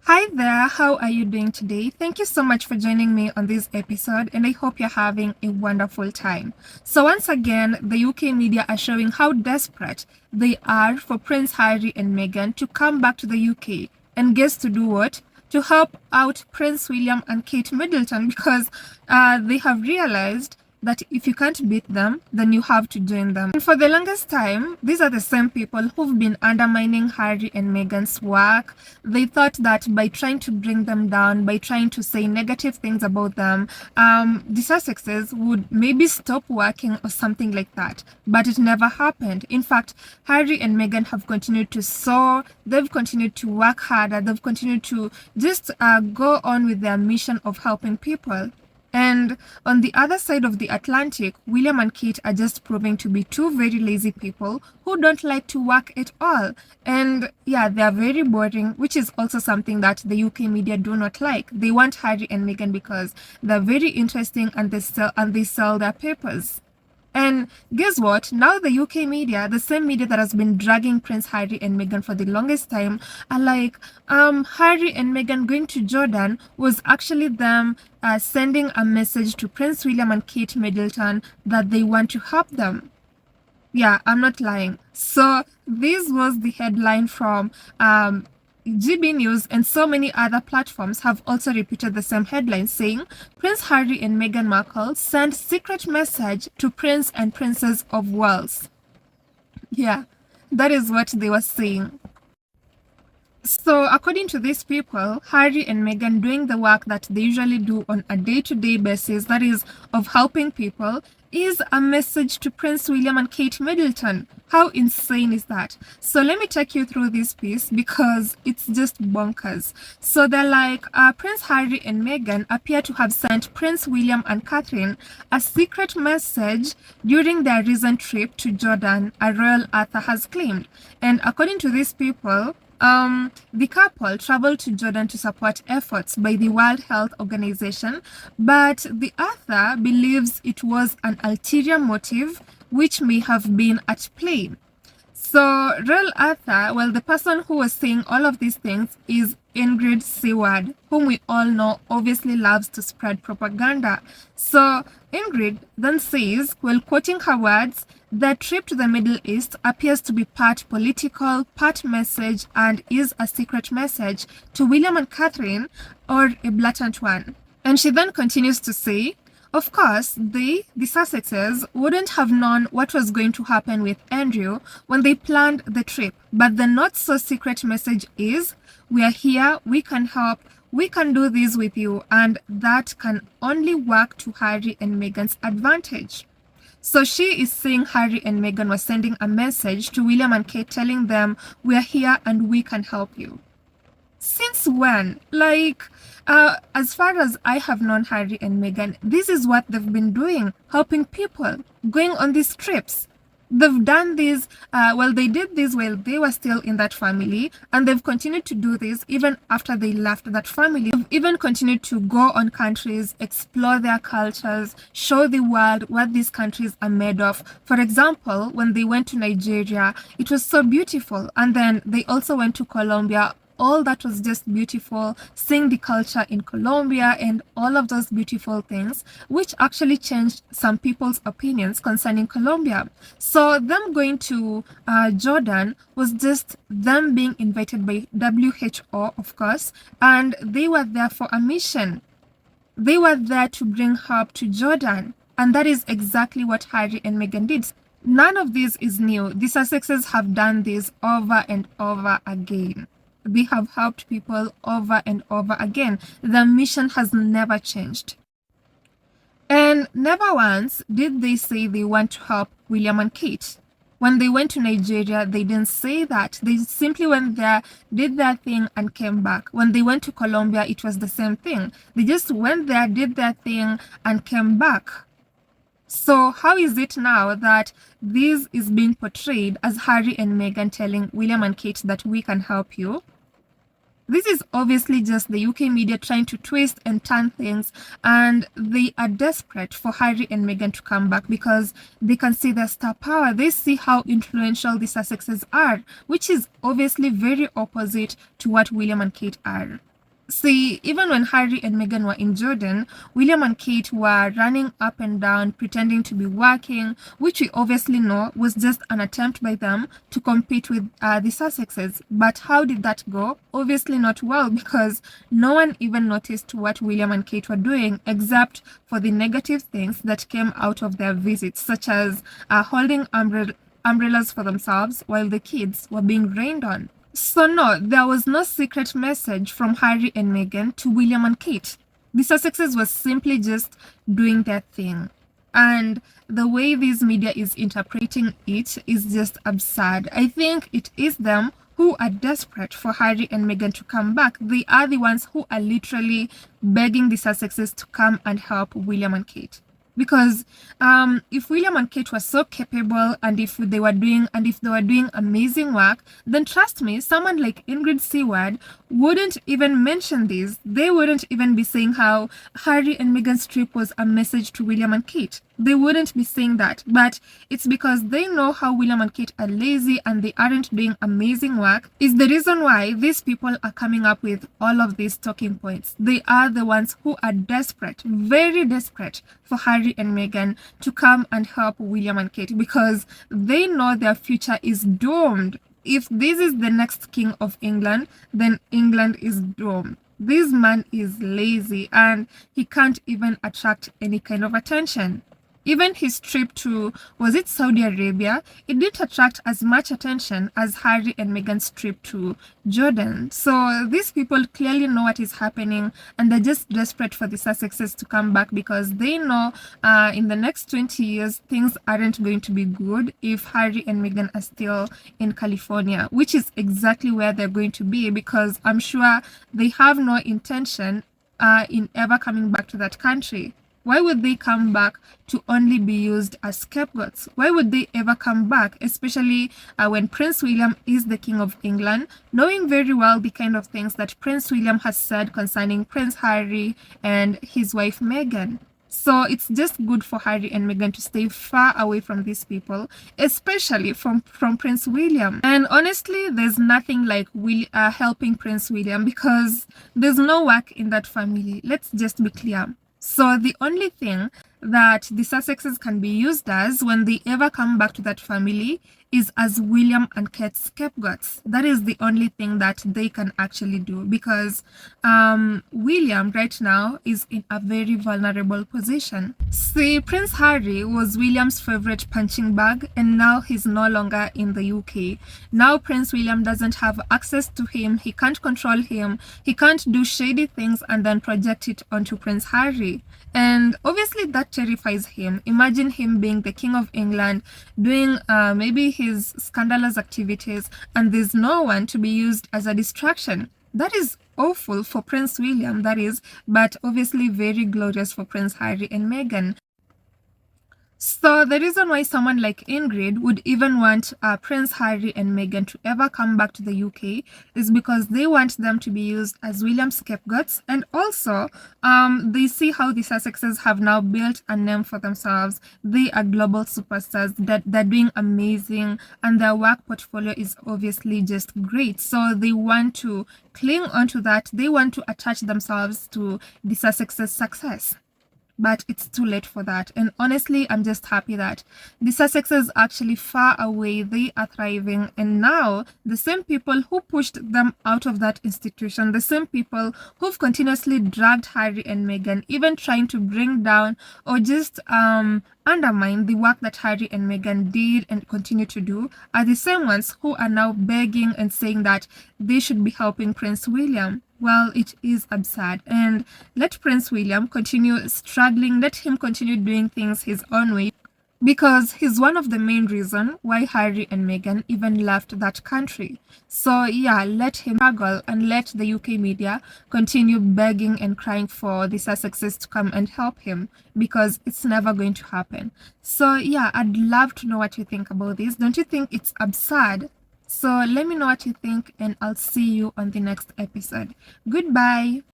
Hi there, how are you doing today? Thank you so much for joining me on this episode, and I hope you're having a wonderful time. So, once again, the UK media are showing how desperate they are for Prince Harry and Meghan to come back to the UK. And guess to do what? To help out Prince William and Kate Middleton because they have realized that if you can't beat them, then you have to join them. And for the longest time, these are the same people who've been undermining Harry and Meghan's work. They thought that by trying to bring them down, by trying to say negative things about them, the Sussexes would maybe stop working or something like that. But it never happened. In fact, Harry and Meghan have continued to soar. They've continued to work harder. They've continued to just go on with their mission of helping people. And on the other side of the Atlantic, William and Kate are just proving to be two very lazy people who don't like to work at all. And yeah, they are very boring, which is also something that the UK media do not like. They want Harry and Meghan because they're very interesting and they sell their papers. And guess what? Now the UK media, the same media that has been dragging Prince Harry and Meghan for the longest time, are like, Harry and Meghan going to Jordan was actually them sending a message to Prince William and Kate Middleton that they want to help them. Yeah, I'm not lying. So this was the headline from GB News, and so many other platforms have also repeated the same headline saying Prince Harry and Meghan Markle sent secret message to Prince and Princess of Wales. Yeah, that is what they were saying. So, according to these people, Harry and Meghan doing the work that they usually do on a day-to-day basis, that is, of helping people, is a message to Prince William and Kate Middleton. How insane is that? So let me take you through this piece because it's just bonkers. So they're like, Prince Harry and Meghan appear to have sent Prince William and Catherine a secret message during their recent trip to Jordan, a royal author has claimed. And according to these people, the couple traveled to Jordan to support efforts by the World Health Organization, but the author believes it was an ulterior motive which may have been at play. So, real Arthur, well, the person who was saying all of these things is Ingrid Seward, whom we all know obviously loves to spread propaganda. So, Ingrid then says, well, quoting her words, the trip to the Middle East appears to be part political, part message, and is a secret message to William and Catherine, or a blatant one. And she then continues to say, of course, the Sussexes wouldn't have known what was going to happen with Andrew when they planned the trip. But the not-so-secret message is, we are here, we can help, we can do this with you, and that can only work to Harry and Meghan's advantage. So she is saying Harry and Meghan were sending a message to William and Kate telling them, we are here and we can help you. Since when? Like, as far as I have known Harry and Meghan, this is what they've been doing, helping people, going on these trips. They've done this, they did this while they were still in that family, and they've continued to do this even after they left that family. They've even continued to go on countries, explore their cultures, show the world what these countries are made of. For example, when they went to Nigeria, it was so beautiful, and then they also went to Colombia. All that was just beautiful, seeing the culture in Colombia and all of those beautiful things, which actually changed some people's opinions concerning Colombia. So them going to Jordan was just them being invited by WHO, of course, and they were there for a mission. They were there to bring help to Jordan, and that is exactly what Harry and Meghan did. None of this is new. The Sussexes have done this over and over again. They have helped people over and over again. The mission has never changed. And never once did they say they want to help William and Kate. When they went to Nigeria, they didn't say that. They simply went there, did their thing, and came back. When they went to Colombia, it was the same thing. They just went there, did their thing, and came back. So how is it now that this is being portrayed as Harry and Meghan telling William and Kate that we can help you? This is obviously just the UK media trying to twist and turn things, and they are desperate for Harry and Meghan to come back because they can see their star power. They see how influential the Sussexes are, which is obviously very opposite to what William and Kate are. See, even when Harry and Meghan were in Jordan, William and Kate were running up and down, pretending to be working, which we obviously know was just an attempt by them to compete with the Sussexes. But how did that go? Obviously not well, because no one even noticed what William and Kate were doing, except for the negative things that came out of their visits, such as holding umbrellas for themselves while the kids were being rained on. So no, there was no secret message from Harry and Meghan to William and Kate. The Sussexes was simply just doing their thing. And the way this media is interpreting it is just absurd. I think it is them who are desperate for Harry and Meghan to come back. They are the ones who are literally begging the Sussexes to come and help William and Kate. Because if William and Kate were so capable, and if they were doing amazing work, then trust me, someone like Ingrid Seward wouldn't even mention this. They wouldn't even be saying how Harry and Meghan's trip was a message to William and Kate. They wouldn't be saying that. But it's because they know how William and Kate are lazy and they aren't doing amazing work is the reason why these people are coming up with all of these talking points. They are the ones who are desperate, very desperate for Harry and Meghan to come and help William and Kate, because they know their future is doomed. If this is the next king of England, then England is doomed. This man is lazy and he can't even attract any kind of attention. Even his trip to, was it Saudi Arabia? It didn't attract as much attention as Harry and Meghan's trip to Jordan. So these people clearly know what is happening, and they're just desperate for the Sussexes to come back, because they know in the next 20 years, things aren't going to be good if Harry and Meghan are still in California, which is exactly where they're going to be, because I'm sure they have no intention in ever coming back to that country. Why would they come back to only be used as scapegoats? Why would they ever come back, especially when Prince William is the King of England, knowing very well the kind of things that Prince William has said concerning Prince Harry and his wife Meghan? So it's just good for Harry and Meghan to stay far away from these people, especially from Prince William. And honestly, there's nothing like helping Prince William, because there's no work in that family. Let's just be clear. So the only thing that the Sussexes can be used as when they ever come back to that family is as William and Kate's scapegoats. That is the only thing that they can actually do, because William right now is in a very vulnerable position. See, Prince Harry was William's favorite punching bag, and now he's no longer in the UK. Now Prince William doesn't have access to him, he can't control him, he can't do shady things and then project it onto Prince Harry. And obviously that terrifies him. Imagine him being the King of England, doing maybe his scandalous activities, and there's no one to be used as a distraction. That is awful for Prince William, that is, but obviously very glorious for Prince Harry and Meghan. So the reason why someone like Ingrid would even want Prince Harry and Meghan to ever come back to the UK is because they want them to be used as William's scapegoats, and also they see how the Sussexes have now built a name for themselves. They are global superstars, that they're doing amazing, and their work portfolio is obviously just great. So they want to cling onto that. They want to attach themselves to the Sussexes' success. But it's too late for that. And honestly, I'm just happy that the Sussexes are actually far away. They are thriving. And now the same people who pushed them out of that institution, the same people who've continuously dragged Harry and Meghan, even trying to bring down or just undermine the work that Harry and Meghan did and continue to do, are the same ones who are now begging and saying that they should be helping Prince William. Well, it is absurd, and let Prince William continue struggling, let him continue doing things his own way, because he's one of the main reasons why Harry and Meghan even left that country. So yeah, let him struggle and let the UK media continue begging and crying for the Sussexes to come and help him, because it's never going to happen. So yeah, I'd love to know what you think about this. Don't you think it's absurd? So let me know what you think, and I'll see you on the next episode. Goodbye.